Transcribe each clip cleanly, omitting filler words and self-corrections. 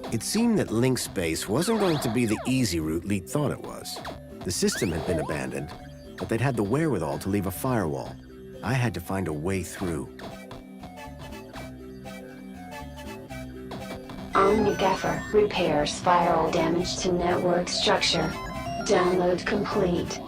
It seemed that link space wasn't going to be the easy route Leet thought it was. The system had been abandoned, but they'd had the wherewithal to leave a firewall. I had to find a way through. OmniGaffer repairs firewall damage to network structure. Download complete.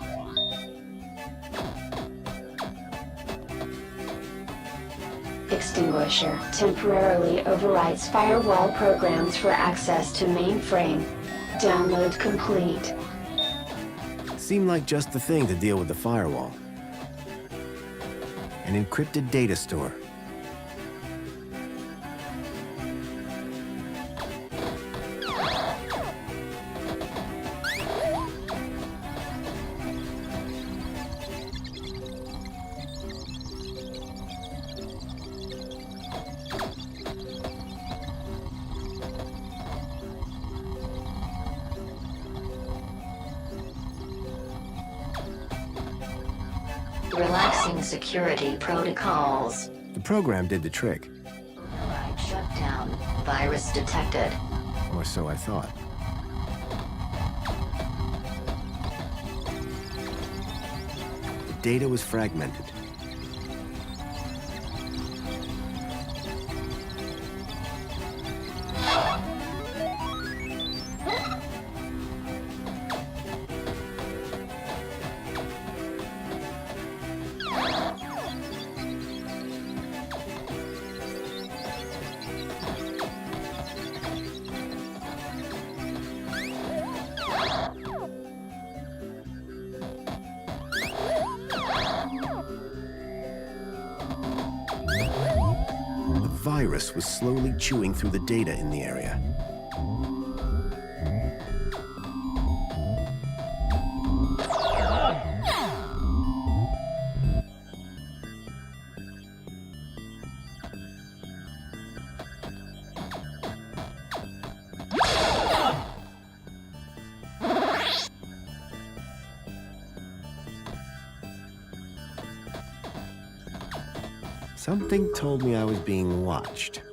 Extinguisher temporarily overrides firewall programs for access to mainframe. Download complete. Seemed like just the thing to deal with the firewall. An encrypted data store. Relaxing security protocols. The program did the trick, Override shutdown. Virus detected. or so I thought. The data was fragmented. The virus was slowly chewing through the data in the area. Something told me I was being watched.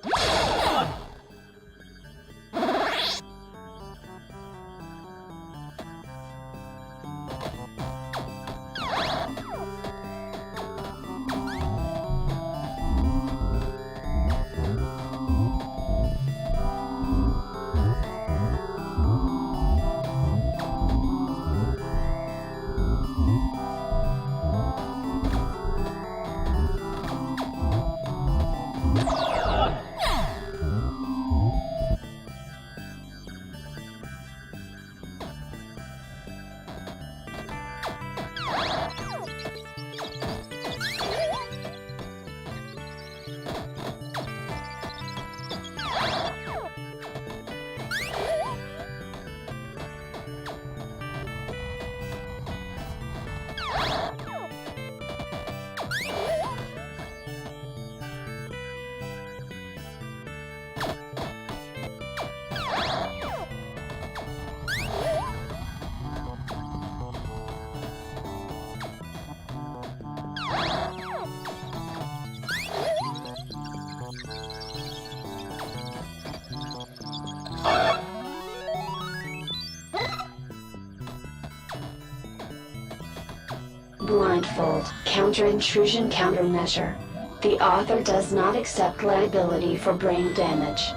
Blindfold, counter-intrusion countermeasure. The author does not accept liability for brain damage.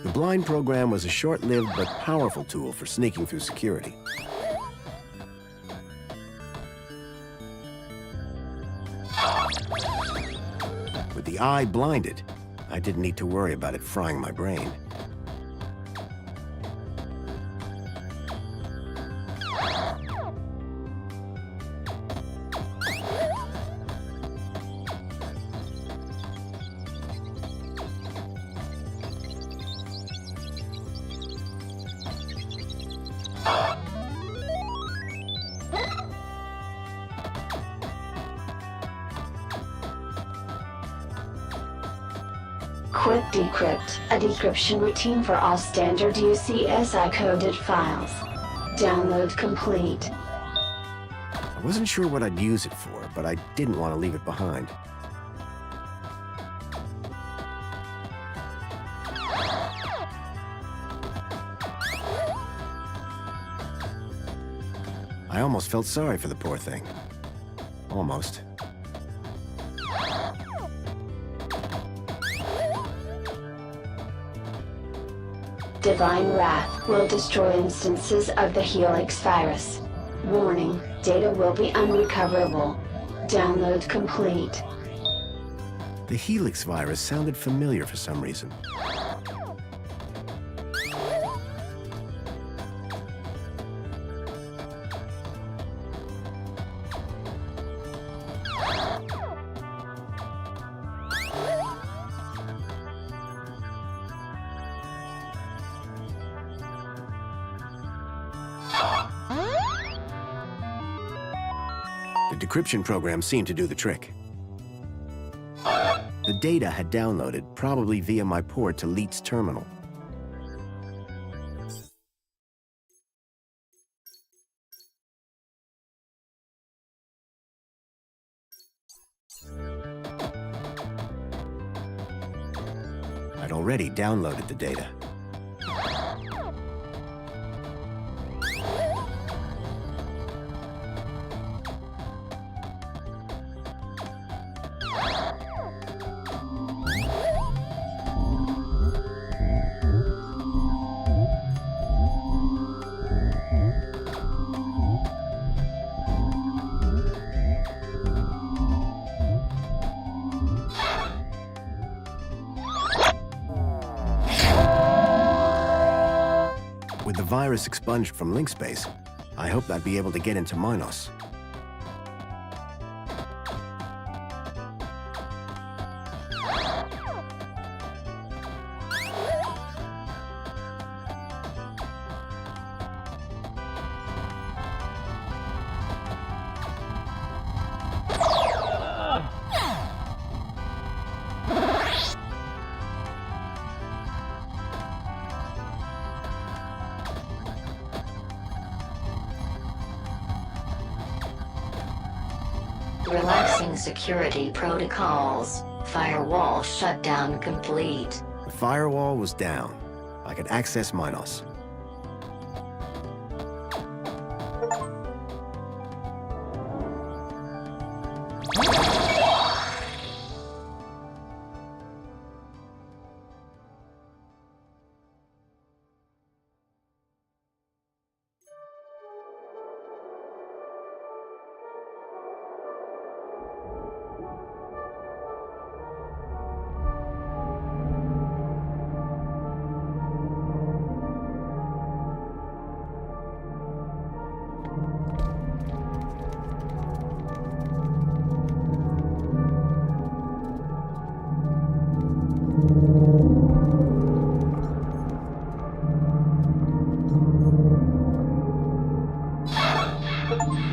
The blind program was a short-lived but powerful tool for sneaking through security. With the eye blinded, I didn't need to worry about it frying my brain. Quick Decrypt, a decryption routine for all standard UCSI-coded files. Download complete. I wasn't sure what I'd use it for, but I didn't want to leave it behind. I almost felt sorry for the poor thing. Almost. Divine Wrath will destroy instances of the Helix virus. Warning, data will be unrecoverable. Download complete. The Helix virus sounded familiar for some reason. The decryption program seemed to do the trick. The data had downloaded, probably via my port to Leet's terminal. I'd already downloaded the data. With the virus expunged from link space, I hoped I'd be able to get into Minos. Relaxing security protocols. Firewall shutdown complete. The firewall was down. I could access Minos.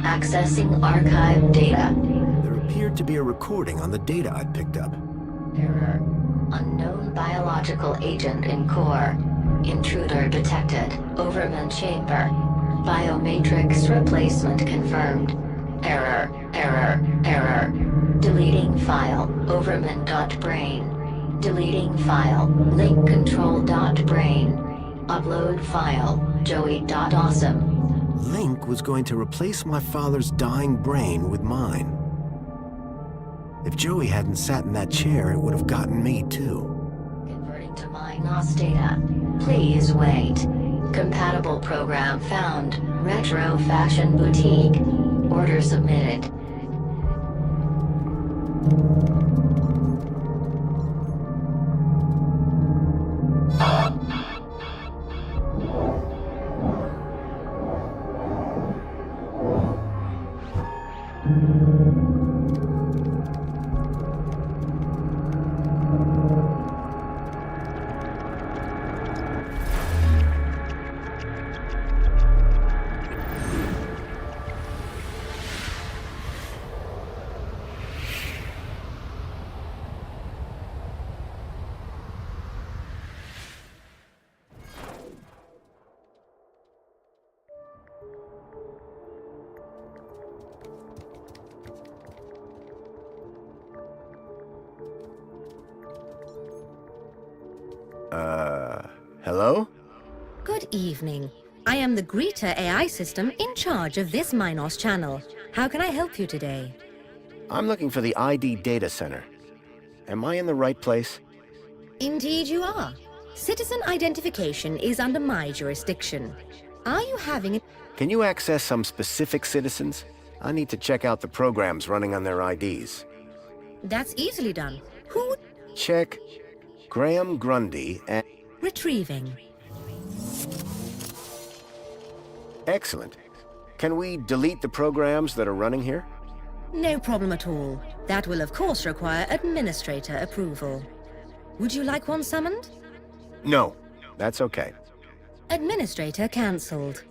Accessing archive data. There appeared to be a recording on the data I'd picked up. Error. Unknown biological agent in core. Intruder detected. Overman chamber. Biomatrix replacement confirmed. Error. Error. Error. Deleting file. Overman.brain. Deleting file. Link control.brain. Upload file. Joey.awesome. Link was going to replace my father's dying brain with mine. If Joey hadn't sat in that chair, it would have gotten me too. Converting to Minos data. Please wait. Compatible program found. Retro Fashion Boutique. Order submitted. Hello? Good evening. I am the Greta AI system in charge of this Minos channel. How can I help you today? I'm looking for the ID data center. Am I in the right place? Indeed you are. Citizen identification is under my jurisdiction. Are you having a... Can you access some specific citizens? I need to check out the programs running on their IDs. That's easily done. Who... Check Graham Grundy and... Retrieving. Excellent. Can we delete the programs that are running here? No problem at all. That will of course require administrator approval. Would you like one summoned? No, that's okay. Administrator cancelled.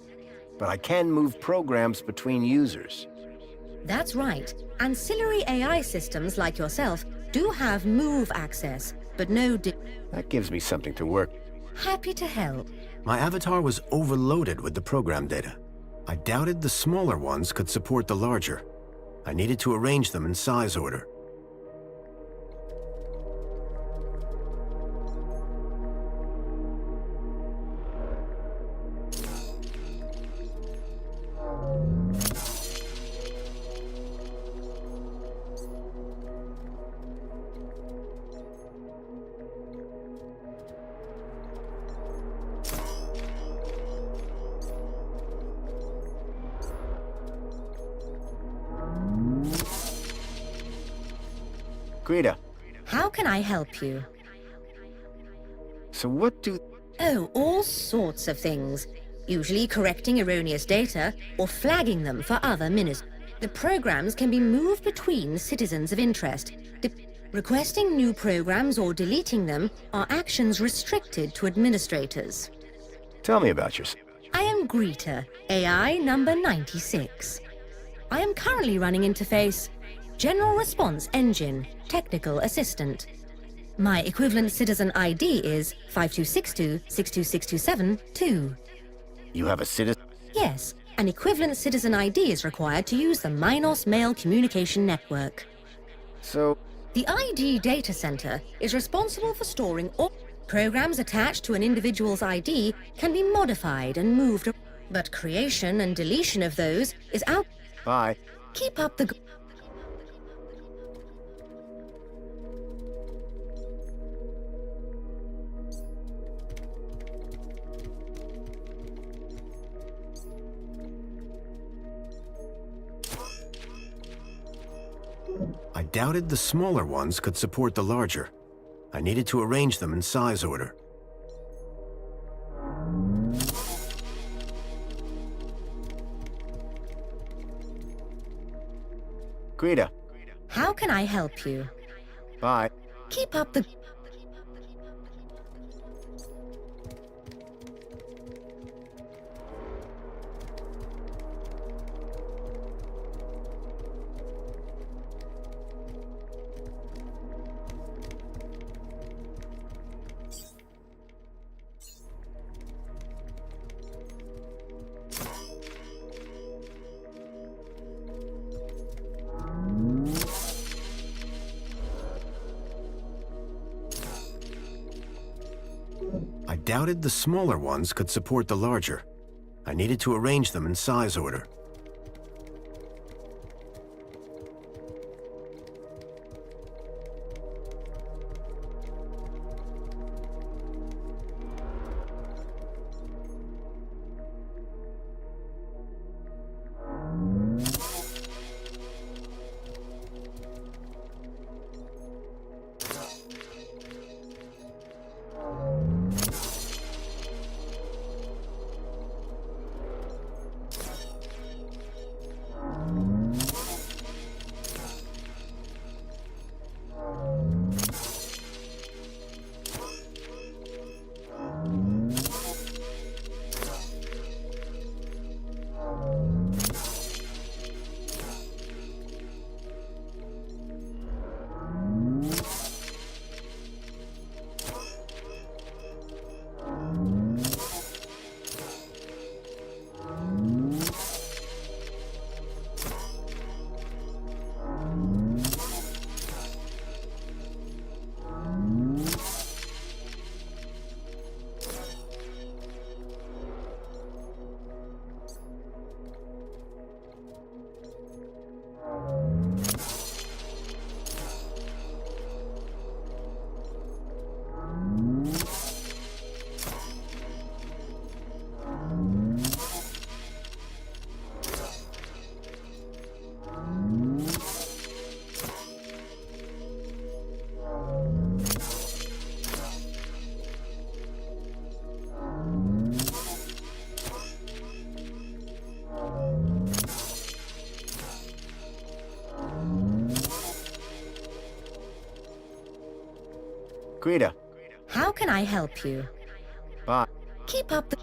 But I can move programs between users. That's right. Ancillary AI systems like yourself do have move access, but no That gives me something to work. Happy to help. My avatar was overloaded with the program data. I doubted the smaller ones could support the larger. I needed to arrange them in size order. Greta, How can I help you? so what do... Oh, all sorts of things. Usually correcting erroneous data or flagging them for other minutes. The programs can be moved between citizens of interest. Requesting new programs or deleting them are actions restricted to administrators. Tell me about yourself. I am Greta, AI number 96. I am currently running interface General Response Engine, Technical Assistant. My equivalent citizen ID is 5262-62627-2. You have a citizen... Yes, an equivalent citizen ID is required to use the Minos Mail Communication Network. So, The ID data center is responsible for storing all programs attached to an individual's ID can be modified and moved, but creation and deletion of those is out. bye. Keep up the... I doubted the smaller ones could support the larger. I needed to arrange them in size order. Greta, How can I help you? bye. Keep up the... I doubted the smaller ones could support the larger. I needed to arrange them in size order. Greta. How can I help you? Bye. Keep up the...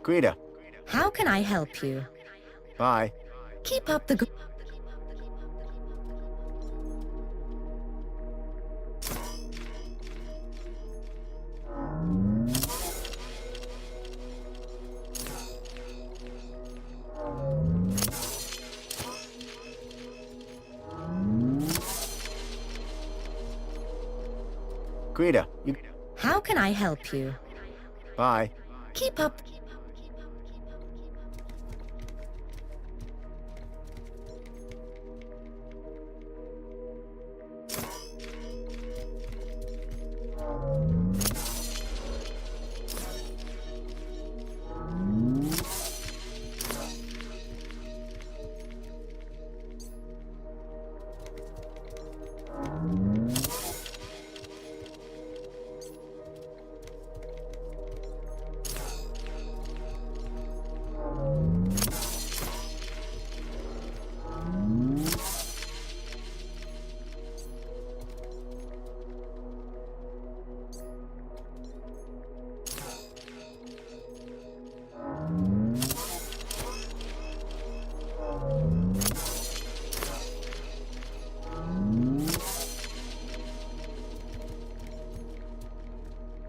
Greta. How can I help you? Bye. Keep up the... Greta. You. How can I help you? Bye. Keep up...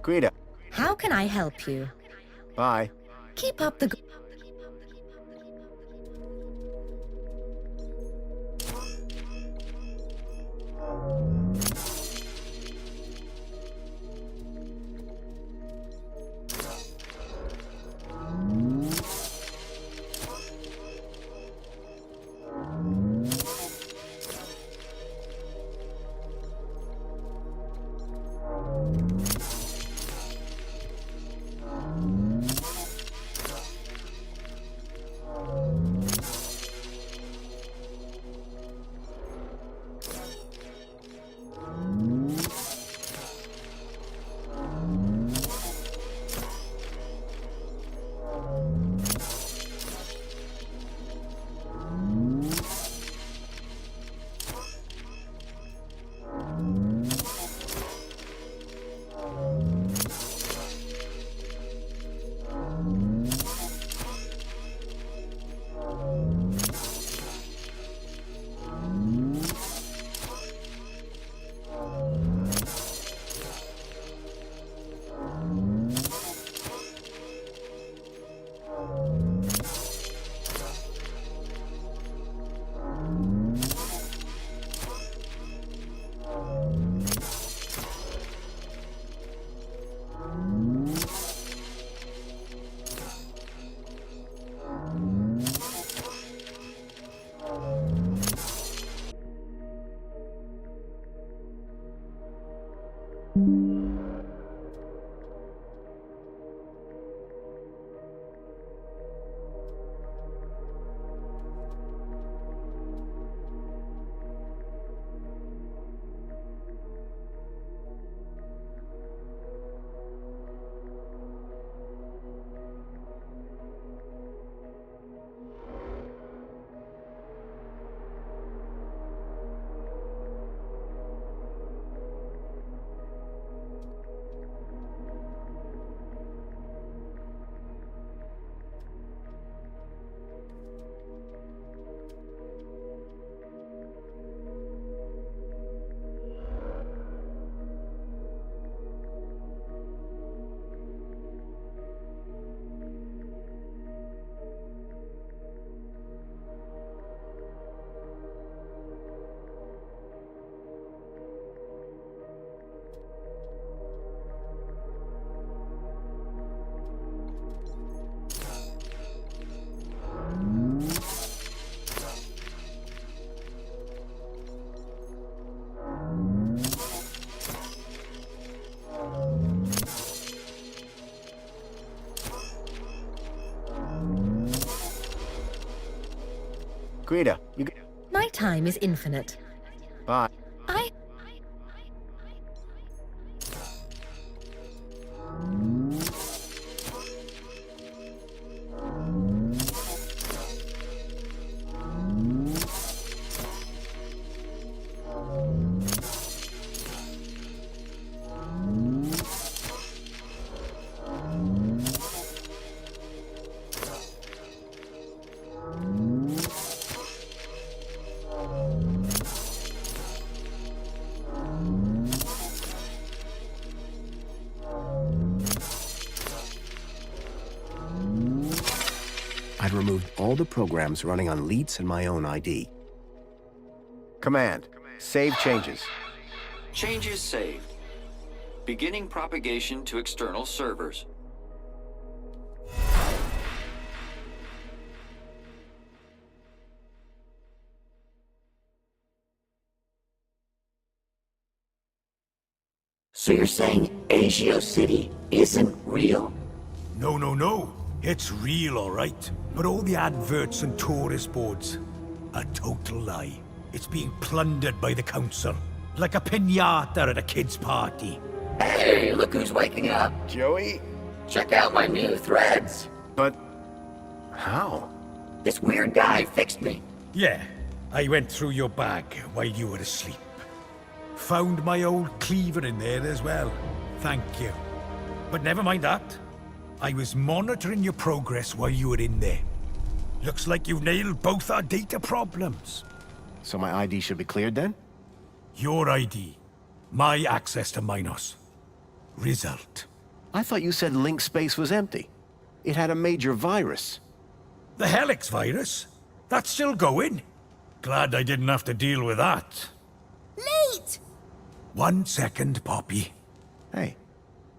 Greta. How can I help you? Bye. Keep up the... Guida, you... My time is infinite. Bye. I... I'd removed all the programs running on Leets and my own ID. Command. Save changes. Changes saved. Beginning propagation to external servers. So you're saying Agio City isn't real? No. It's real, all right. But all the adverts and tourist boards, a total lie. It's being plundered by the council, like a piñata at a kid's party. Hey, look who's waking up. Joey? Check out my new threads. But... how? This weird guy fixed me. Yeah, I went through your bag while you were asleep. Found my old cleaver in there as well. Thank you. But never mind that. I was monitoring your progress while you were in there. Looks like you've nailed both our data problems. So my ID should be cleared then? Your ID. My access to Minos. Result. I thought you said link space was empty. It had a major virus. The Helix virus? That's still going? Glad I didn't have to deal with that. Late! 1 second, Poppy. Hey,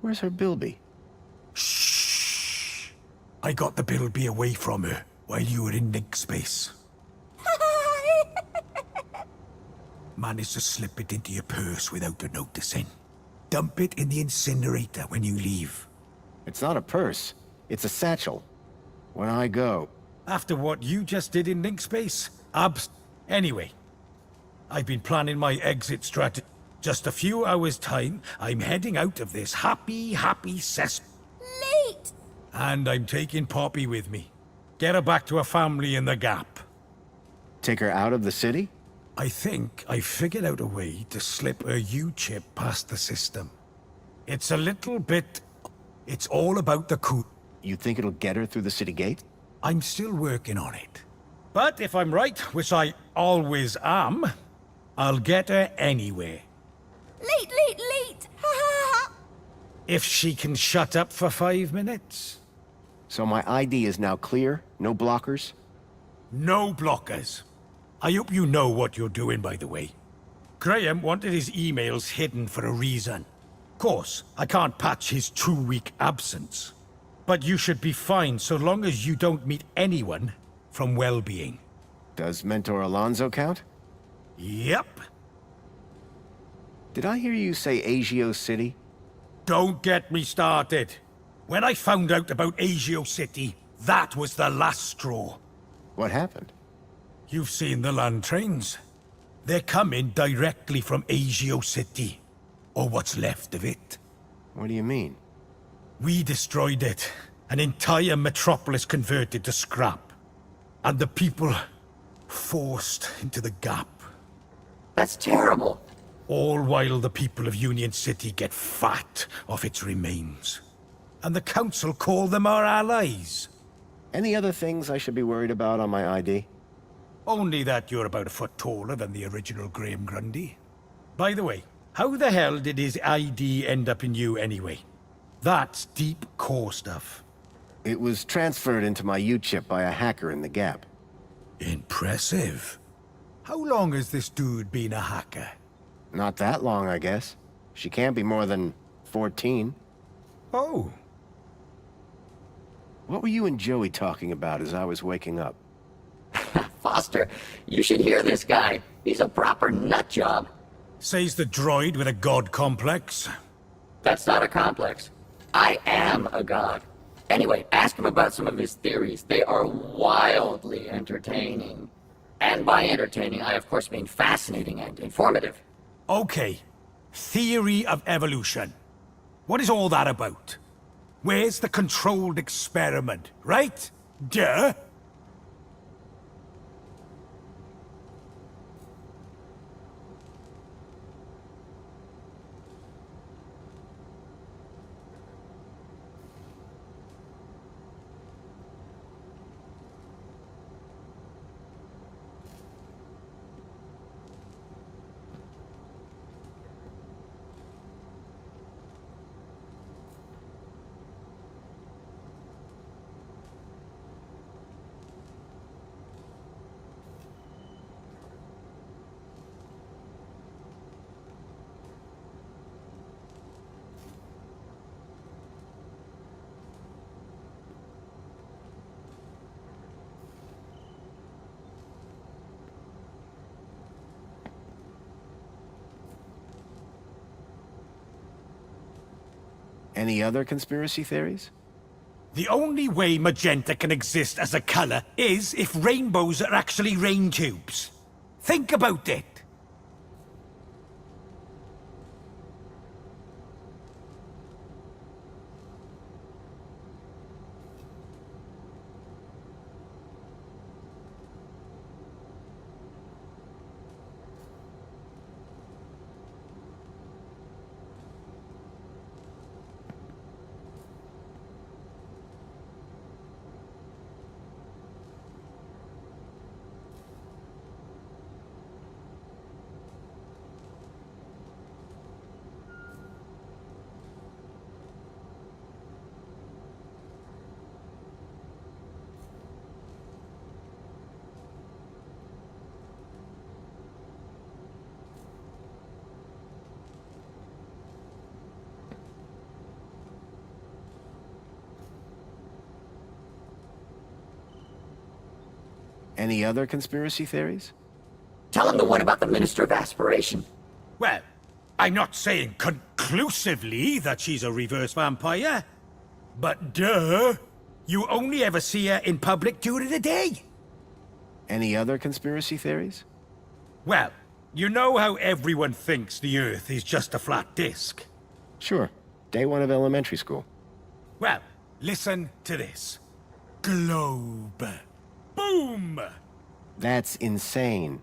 where's her Bilby? Shh. I got the Bilby away from her while you were in link space. Managed to slip it into your purse without her noticing. Dump it in the incinerator when you leave. It's not a purse. It's a satchel. When I go... After what you just did in link space, Anyway, I've been planning my exit strategy. Just a few hours' time, I'm heading out of this happy cess... Late! And I'm taking Poppy with me. Get her back to her family in the Gap. Take her out of the city? I think I figured out a way to slip a U-chip past the system. It's a little bit... It's all about the coup. You think it'll get her through the city gate? I'm still working on it. But if I'm right, which I always am, I'll get her anyway. Late! If she can shut up for 5 minutes. So my ID is now clear? No blockers? No blockers. I hope you know what you're doing, by the way. Graham wanted his emails hidden for a reason. Of course, I can't patch his 2-week absence. But you should be fine so long as you don't meet anyone from well-being. Does Mentor Alonso count? Yep. Did I hear you say Agio City? Don't get me started. When I found out about Agio City, that was the last straw. What happened? You've seen the land trains. They're coming directly from Agio City. Or what's left of it. What do you mean? We destroyed it. An entire metropolis converted to scrap. And the people forced into the Gap. That's terrible. All while the people of Union City get fat off its remains. And the Council call them our allies. Any other things I should be worried about on my ID? Only that you're about a foot taller than the original Graham Grundy. By the way, how the hell did his ID end up in you anyway? That's deep core stuff. It was transferred into my U-chip by a hacker in the Gap. Impressive. How long has this dude been a hacker? Not that long, I guess. She can't be more than 14. Oh. What were you and Joey talking about as I was waking up? Foster, you should hear this guy. He's a proper nut job. Says the droid with a god complex. That's not a complex. I am a god. Anyway, ask him about some of his theories. They are wildly entertaining. And by entertaining, I of course mean fascinating and informative. Okay. Theory of evolution. What is all that about? Where's the controlled experiment, right? Duh! Any other conspiracy theories? The only way magenta can exist as a color is if rainbows are actually rain tubes. Think about it. Any other conspiracy theories? Tell him the one about the Minister of Aspiration. Well, I'm not saying conclusively that she's a reverse vampire. But duh! You only ever see her in public during the day. Any other conspiracy theories? Well, you know how everyone thinks the Earth is just a flat disk? Sure. Day one of elementary school. Well, listen to this. Globe. Boom! That's insane.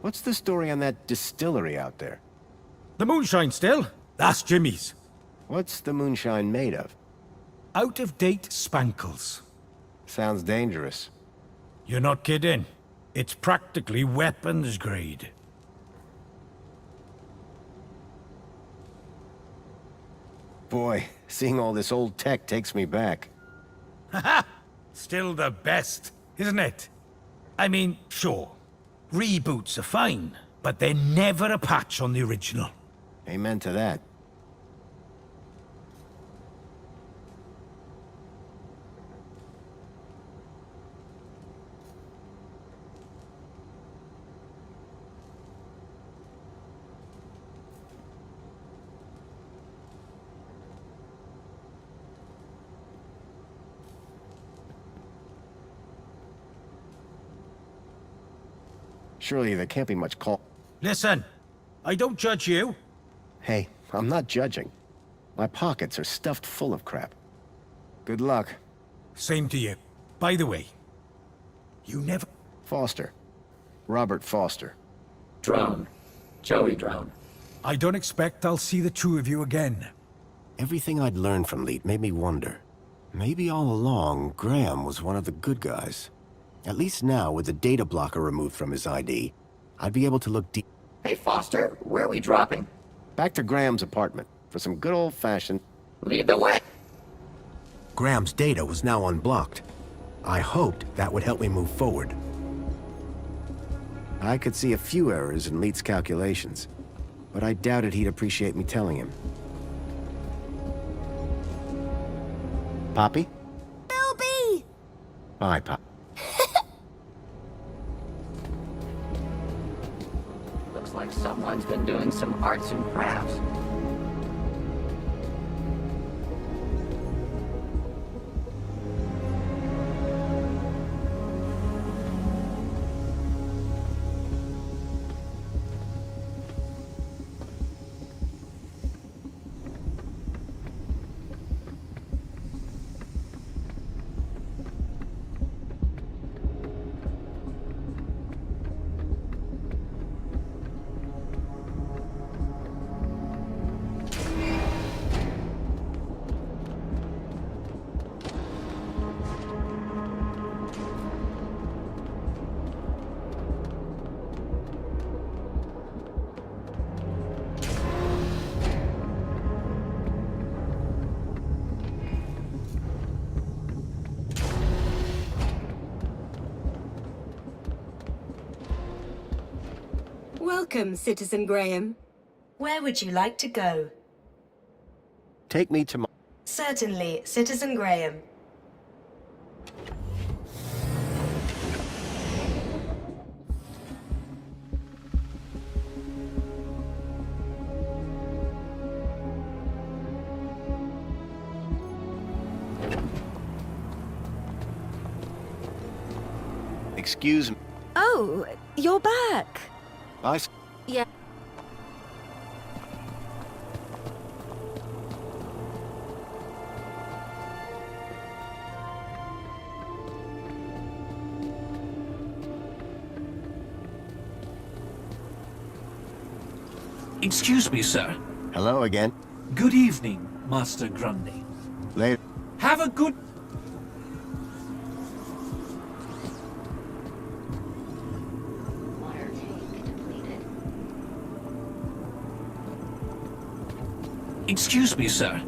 What's the story on that distillery out there? The moonshine still? That's Jimmy's. What's the moonshine made of? Out-of-date spankles. Sounds dangerous. You're not kidding. It's practically weapons grade. Boy, seeing all this old tech takes me back. Haha! Still the best, isn't it? I mean, sure. Reboots are fine, but they're never a patch on the original. Amen to that. Surely there can't be much call. Listen, I don't judge you. Hey, I'm not judging. My pockets are stuffed full of crap. Good luck. Same to you. By the way, you never... Foster. Robert Foster. Drone. Joey Drone. I don't expect I'll see the two of you again. Everything I'd learned from Leet made me wonder. Maybe all along, Graham was one of the good guys. At least now, with the data blocker removed from his ID, I'd be able to look deep. Hey, Foster, where are we dropping? Back to Graham's apartment for some good old-fashioned... Lead the way. Graham's data was now unblocked. I hoped that would help me move forward. I could see a few errors in Leet's calculations, but I doubted he'd appreciate me telling him. Poppy? Bilby! Hi, Pop. Looks like someone's been doing some arts and crafts. Welcome, Citizen Graham. Where would you like to go? Take me to my... Certainly, Citizen Graham. Excuse me. Oh, you're back. Yeah. Excuse me, sir. Hello again. Good evening, Master Grundy. Later. Have a good... Water tank depleted. Excuse me, sir.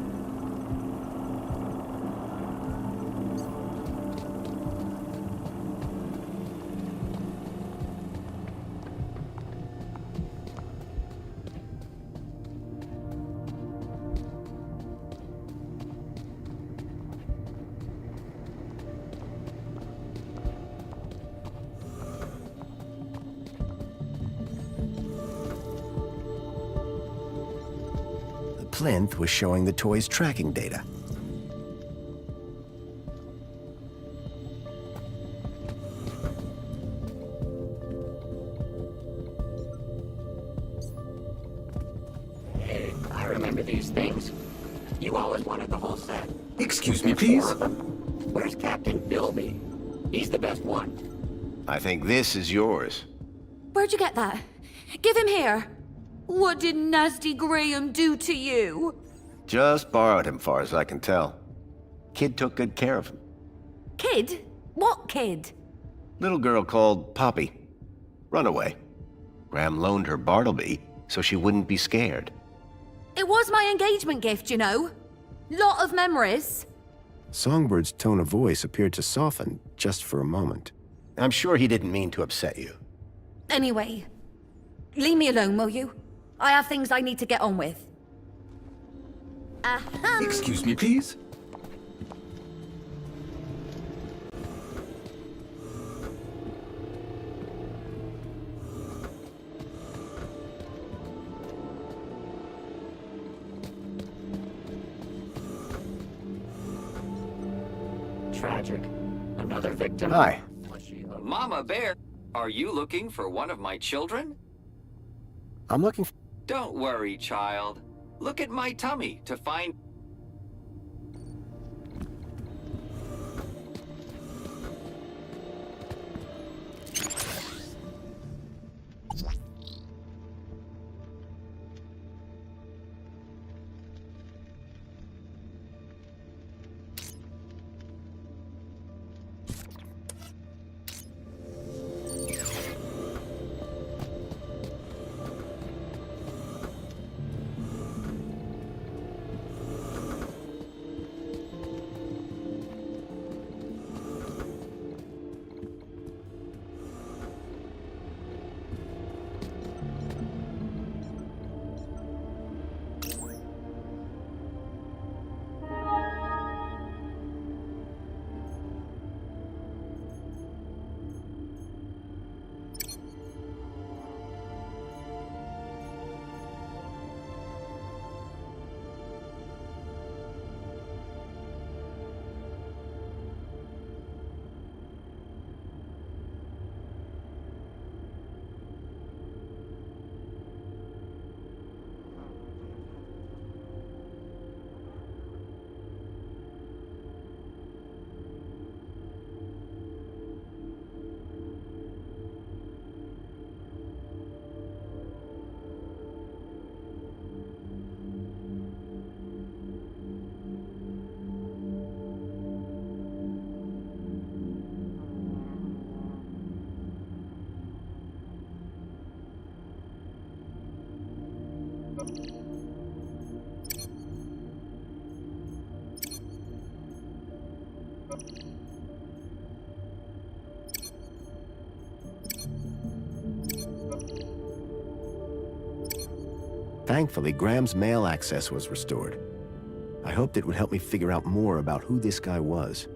The plinth was showing the toy's tracking data. Hey, I remember these things. You always wanted the whole set. Excuse me, There's please. 4 of them. Where's Captain Bilby? He's the best one. I think this is yours. Where'd you get that? Give him here. What did Nasty Graham do to you? Just borrowed him, far as I can tell. Kid took good care of him. Kid? What kid? Little girl called Poppy. Runaway. Graham loaned her Bartleby so she wouldn't be scared. It was my engagement gift, you know. Lot of memories. Songbird's tone of voice appeared to soften just for a moment. I'm sure he didn't mean to upset you. Anyway, leave me alone, will you? I have things I need to get on with. Ahem. Excuse me, please. Tragic. Another victim. Hi. Was she a- Mama Bear, are you looking for one of my children? I'm looking for... Don't worry, child. Look at my tummy to find... Thankfully, Graham's mail access was restored. I hoped it would help me figure out more about who this guy was.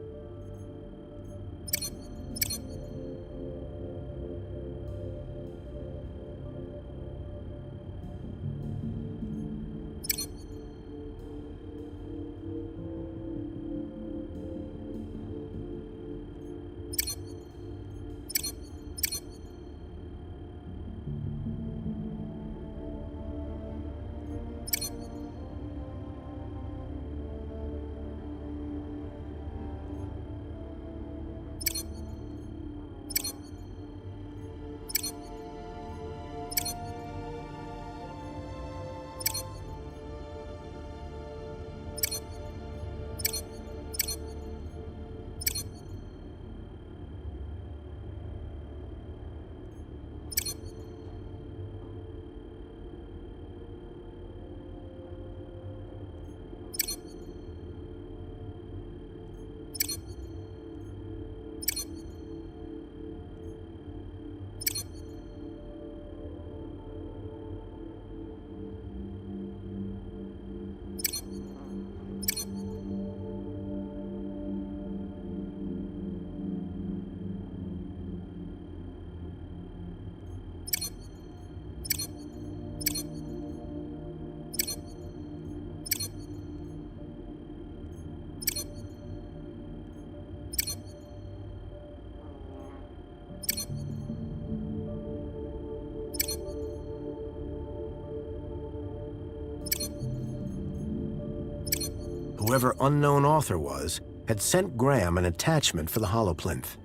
Whoever unknown author was, had sent Graham an attachment for the holoplinth.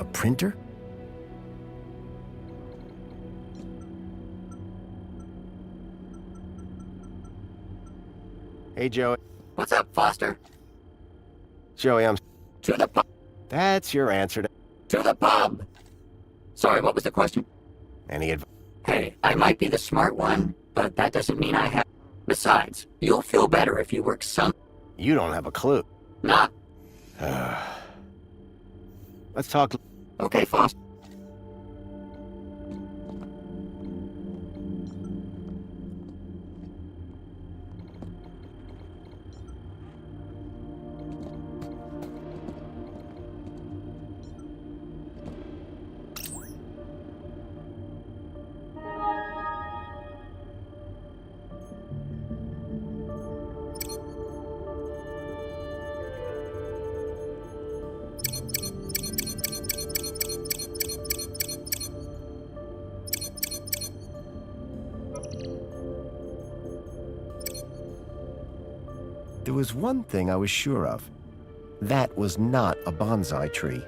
A printer? Hey, Joey. What's up, Foster? Joey, I'm... To the pub. That's your answer to... To the pub! Sorry, what was the question? Any advice? Hey, I might be the smart one, but that doesn't mean I have... Besides, you'll feel better if you work some... You don't have a clue. Nah. Let's talk... Okay, Foster. There was one thing I was sure of. That was not a bonsai tree.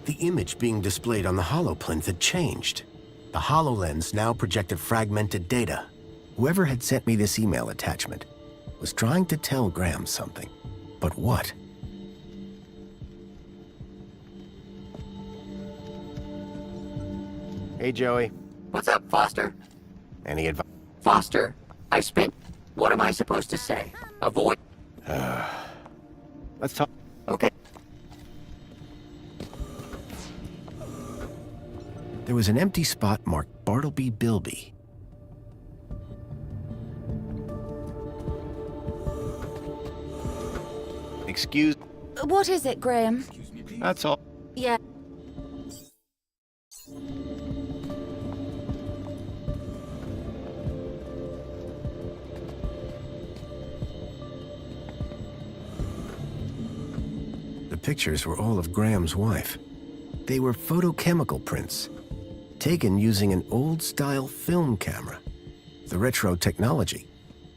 The image being displayed on the holoplinth had changed. The HoloLens now projected fragmented data. Whoever had sent me this email attachment was trying to tell Graham something. But what? Hey, Joey. What's up, Foster? Any advice? Foster, I spent... What am I supposed to say? Avoid... Let's talk. Okay. There was an empty spot marked Bartleby Bilby. Excuse... What is it, Graham? That's all. Yeah. The pictures were all of Graham's wife. They were photochemical prints, taken using an old-style film camera. The retro technology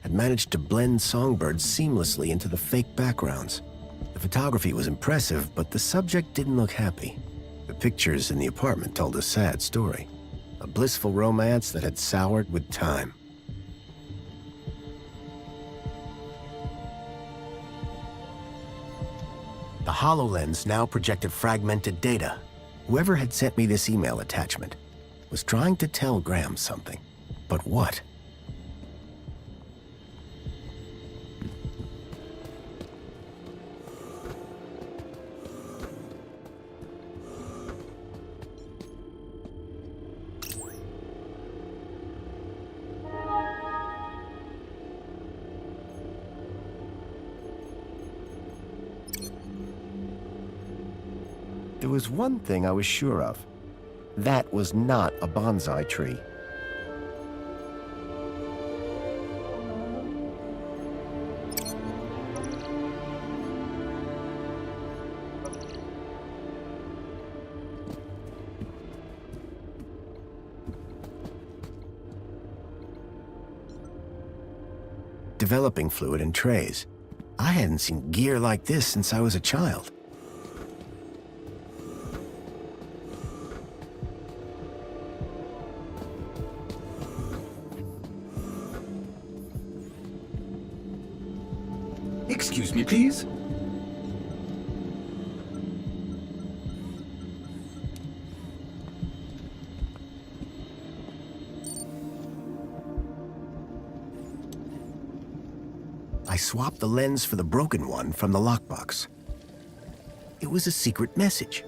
had managed to blend songbirds seamlessly into the fake backgrounds. The photography was impressive, but the subject didn't look happy. The pictures in the apartment told a sad story. A blissful romance that had soured with time. The HoloLens now projected fragmented data. Whoever had sent me this email attachment was trying to tell Graham something. But what? There was one thing I was sure of. That was not a bonsai tree. Developing fluid in trays. I hadn't seen gear like this since I was a child. Excuse me, please. I swapped the lens for the broken one from the lockbox. It was a secret message.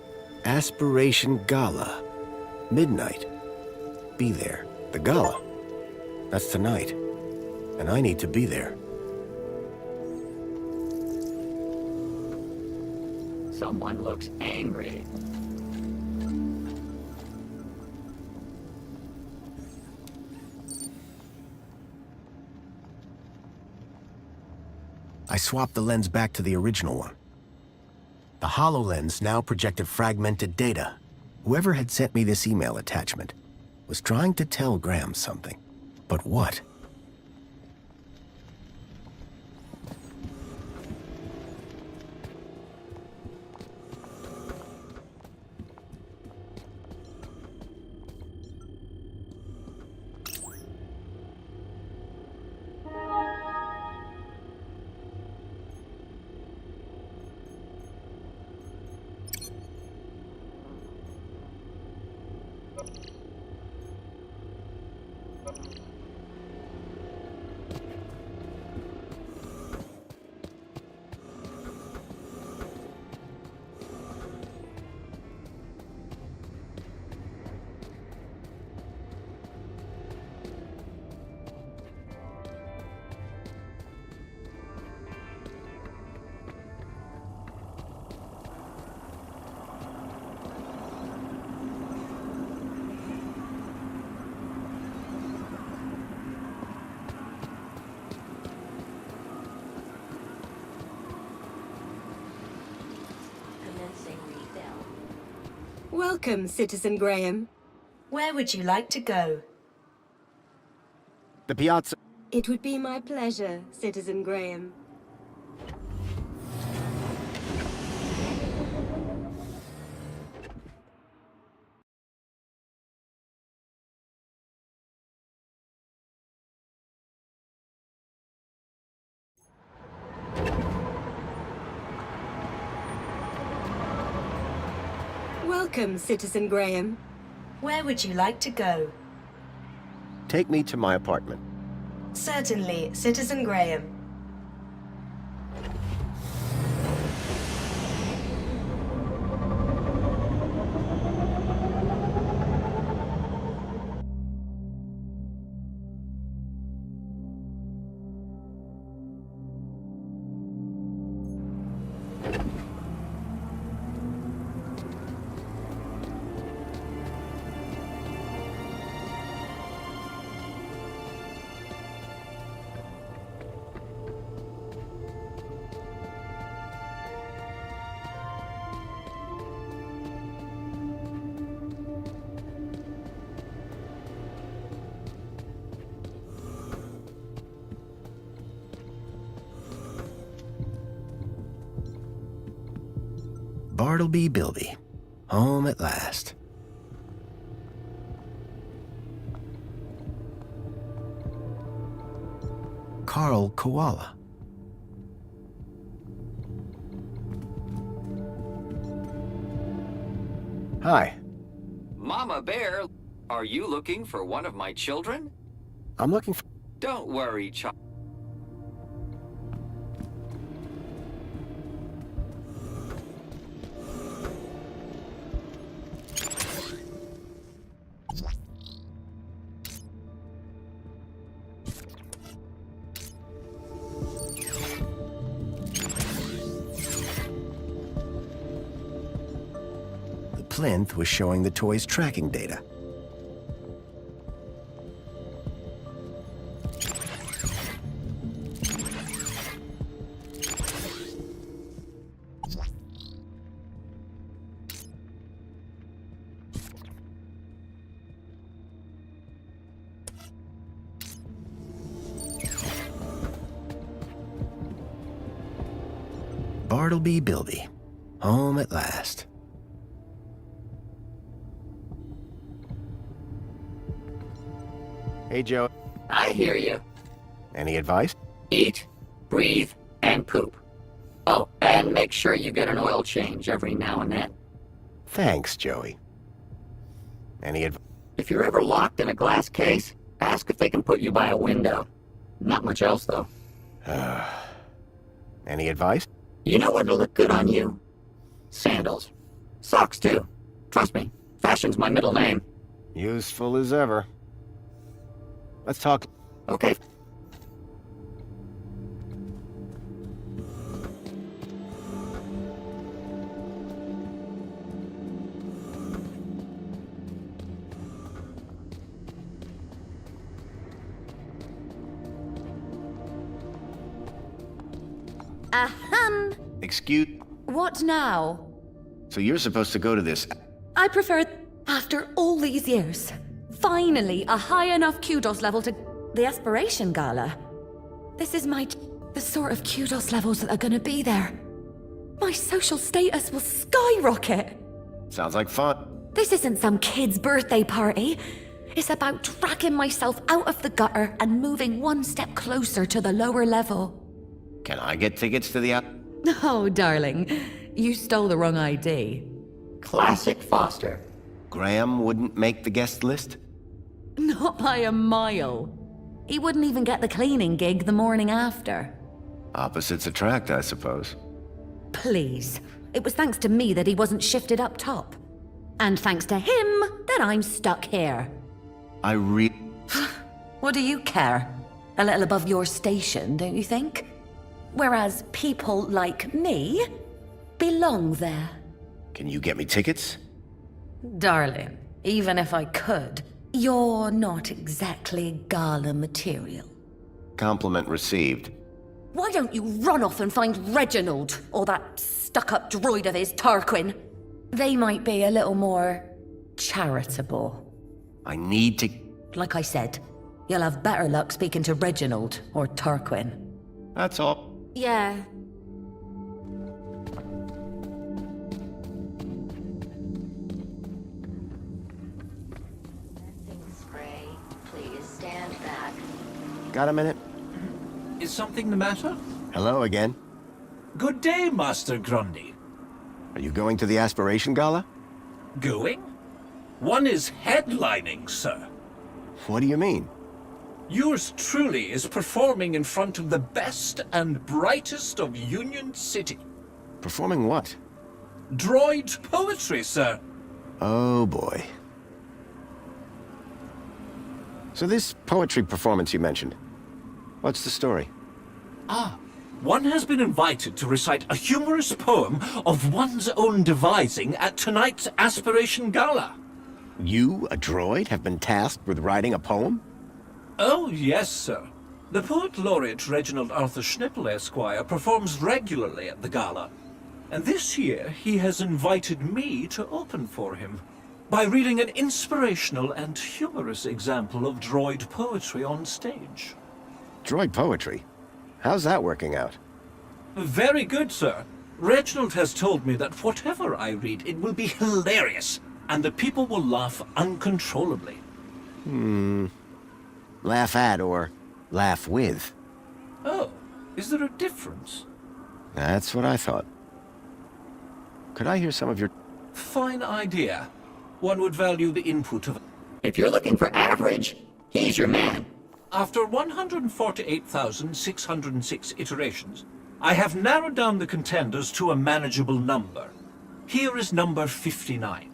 Aspiration Gala. Midnight. Be there. The gala. That's tonight. And I need to be there. Someone looks angry. I swapped the lens back to the original one. The HoloLens now projected fragmented data. Whoever had sent me this email attachment was trying to tell Graham something. But what? Commencing refill. Welcome, Citizen Graham. Where would you like to go? The piazza. It would be my pleasure, Citizen Graham. Welcome, Citizen Graham. Where would you like to go? Take me to my apartment. Certainly, Citizen Graham. Bartleby Bilby. Home at last. Carl Koala. Hi. Mama Bear, are you looking for one of my children? I'm looking for... Don't worry, child. The plinth was showing the toy's tracking data. Bartleby Bilby, home at last. Hey, Joe. I hear you. Any advice? Eat, breathe, and poop. Oh, and make sure you get an oil change every now and then. Thanks, Joey. Any advice? If you're ever locked in a glass case, ask if they can put you by a window. Not much else, though. Any advice? You know what'll look good on you? Sandals. Socks, too. Trust me, fashion's my middle name. Useful as ever. Let's talk. Okay. Ahem. Excuse... What now? So you're supposed to go to this... I prefer, after all these years, finally a high enough kudos level to the Aspiration Gala. This is the sort of kudos levels that are gonna be there. My social status will skyrocket. Sounds like fun. This isn't some kid's birthday party. It's about dragging myself out of the gutter and moving one step closer to the lower level. Can I get tickets to the... Oh, darling, you stole the wrong ID. Classic Foster. Graham wouldn't make the guest list? Not by a mile. He wouldn't even get the cleaning gig the morning after. Opposites attract, I suppose. Please. It was thanks to me that he wasn't shifted up top. And thanks to him that I'm stuck here. What do you care? A little above your station, don't you think? Whereas people like me belong there. Can you get me tickets? Darling, even if I could, you're not exactly gala material. Compliment received. Why don't you run off and find Reginald, or that stuck-up droid of his, Tarquin? They might be a little more charitable. I need to... Like I said, you'll have better luck speaking to Reginald or Tarquin. That's all. Yeah. Missing spray. Please stand back. Got a minute? Is something the matter? Hello again. Good day, Master Grundy. Are you going to the Aspiration Gala? Going? One is headlining, sir. What do you mean? Yours truly is performing in front of the best and brightest of Union City. Performing what? Droid poetry, sir. Oh boy. So this poetry performance you mentioned, what's the story? One has been invited to recite a humorous poem of one's own devising at tonight's Aspiration Gala. You, a droid, have been tasked with writing a poem? Oh, yes, sir. The poet laureate Reginald Arthur Schnipple, Esquire, performs regularly at the gala. And this year, he has invited me to open for him by reading an inspirational and humorous example of droid poetry on stage. Droid poetry? How's that working out? Very good, sir. Reginald has told me that whatever I read, it will be hilarious, and the people will laugh uncontrollably. Laugh at or laugh with? Oh, is there a difference? That's what I thought. Could I hear some of your... Fine idea. One would value the input of... If you're looking for average, he's your man. After 148,606 iterations, I have narrowed down the contenders to a manageable number. Here is number 59.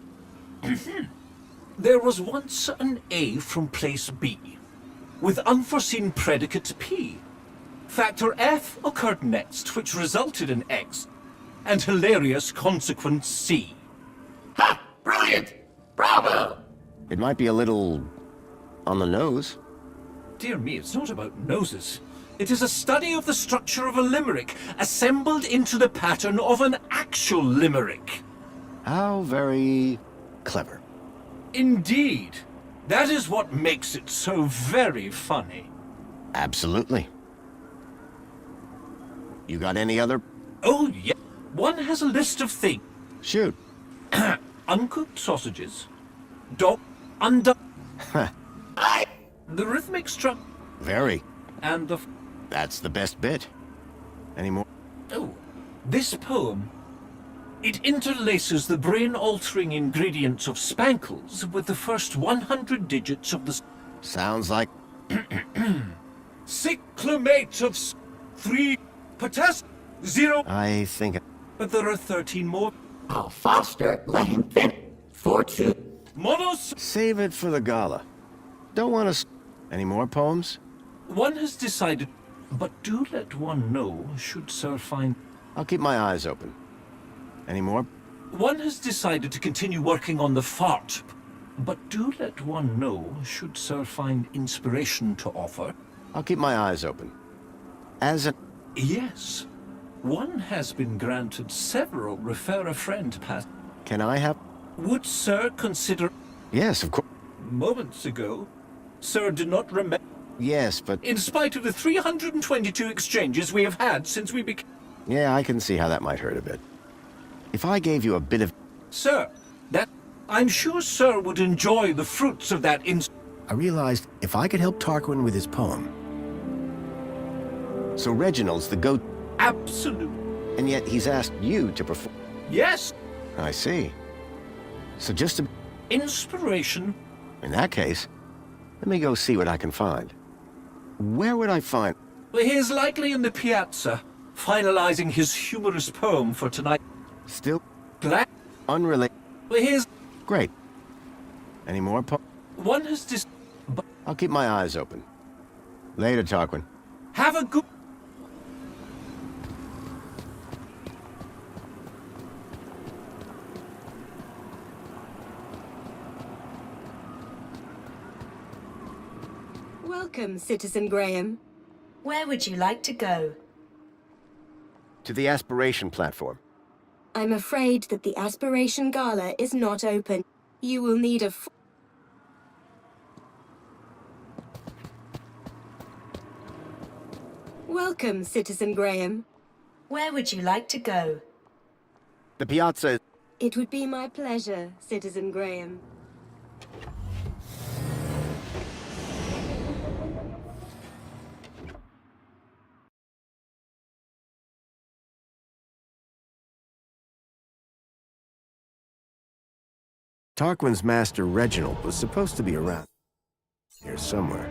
There was once an A from place B, with unforeseen predicate P. Factor F occurred next, which resulted in X, and hilarious consequence C. Ha! Brilliant! Bravo! It might be a little on the nose. Dear me, it's not about noses. It is a study of the structure of a limerick, assembled into the pattern of an actual limerick. How very clever. Indeed. That is what makes it so very funny. Absolutely. You got any other? Oh, yeah. One has a list of things. Shoot. Uncooked sausages. Dog. Undone. Huh. The rhythmic struck. Very. And the... That's the best bit. Any more? Oh, this poem. It interlaces the brain-altering ingredients of Spankles with the first 100 digits of the... Sounds like... Cyclamate of 3 potassium 0... I think... But there are 13 more. Oh, Foster, let him finish. 4-2. Monos... Save it for the gala. Don't want to... Any more poems? One has decided... But do let one know, should Sir find... I'll keep my eyes open. Any more? One has decided to continue working on the fart. But do let one know, should Sir find inspiration to offer. I'll keep my eyes open. As a... Yes. One has been granted several refer-a-friend pass. Can I have... Would Sir consider... Yes, of course. Moments ago, Sir did not remember... Yes, but... In spite of the 322 exchanges we have had since we became... Yeah, I can see how that might hurt a bit. If I gave you a bit of... Sir, that... I'm sure Sir would enjoy the fruits of that I realized if I could help Tarquin with his poem... So Reginald's the goat... Absolute. And yet he's asked you to perform... Yes. I see. So just a... Inspiration. In that case, let me go see what I can find. Where would I find... Well, he is likely in the piazza, finalizing his humorous poem for tonight. Still... Glad... Unrelated... Well, he is... Great. Any more One has I'll keep my eyes open. Later, Tarquin. Have a good... Welcome, Citizen Graham. Where would you like to go? To the aspiration platform. I'm afraid that the Aspiration Gala is not open. You will need a... Welcome, Citizen Graham. Where would you like to go? The piazza... It would be my pleasure, Citizen Graham. Tarquin's master Reginald was supposed to be around here somewhere.